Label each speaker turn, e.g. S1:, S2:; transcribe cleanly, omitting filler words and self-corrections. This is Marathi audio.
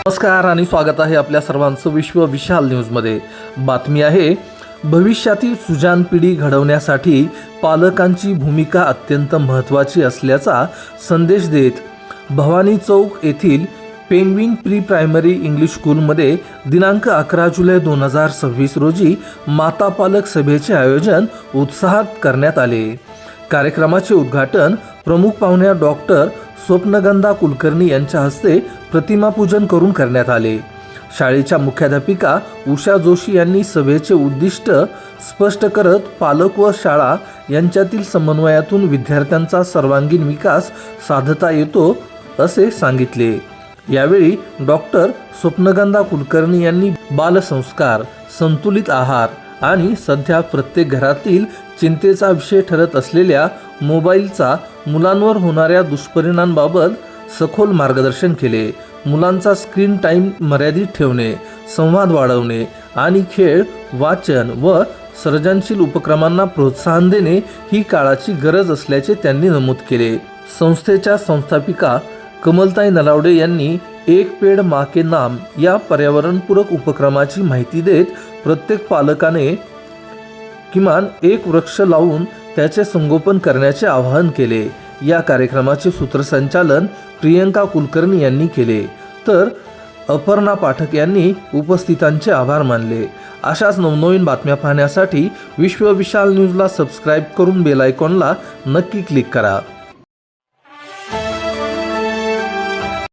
S1: नमस्कार आणि स्वागत आहे आपल्या सर्वांचं विश्व विशाल न्यूजमध्ये। बातमी आहे, भविष्यातील सुजाण पिढी घडवण्यासाठी पालकांची भूमिका अत्यंत महत्त्वाची असल्याचा संदेश देत भवानी चौक येथील पेंग्विन प्री प्रायमरी इंग्लिश स्कूलमध्ये दिनांक 11 जुलै 2026 रोजी माता पालक सभेचे आयोजन उत्साहात करण्यात आले। कार्यक्रमाचे उद्घाटन प्रमुख पाहुण्या डॉक्टर स्वप्नगंधा कुलकर्णी यांच्या हस्ते प्रतिमा पूजन करून करण्यात आले। शाळेच्या मुख्याध्यापिका उषा जोशी यांनी सभेचे उद्दिष्ट स्पष्ट करत पालक व शाळा यांच्यातील समन्वयातून विद्यार्थ्यांचा सर्वांगीण विकास साधता येतो असे सांगितले। यावेळी डॉक्टर स्वप्नगंधा कुलकर्णी यांनी बालसंस्कार, संतुलित आहार आणि सध्या प्रत्येक घरातील चिंतेचा विषय ठरत असलेल्या मोबाईलचा मुलांवर होणाऱ्या दुष्परिणामांबाबत सखोल मार्गदर्शन केले। मुलांचा स्क्रीन टाइम मर्यादित ठेवणे, संवाद वाढवणे आणि खेळ, वाचन व सर्जनशील उपक्रमांना प्रोत्साहन देणे ही काळाची गरज असल्याचे त्यांनी नमूद केले। संस्थेच्या संस्थापिका कमलताई नलावडे यांनी एक पेड़ माँ के नाम या पर्यावरणपूरक उपक्रमाची माहिती देत प्रत्येक पालकाने किमान एक वृक्ष लावून त्याचे संगोपन करण्याचे आवाहन केले। या कार्यक्रमाचे सूत्रसंचालन प्रियंका कुलकर्णी यांनी केले, तर अपर्णा पाठक यांनी उपस्थितांचे आभार मानले। अशाच नवनवीन बातम्या पाहण्यासाठी विश्व विशाल न्यूजला सबस्क्राइब करून बेल आयकॉनला नक्की क्लिक करा।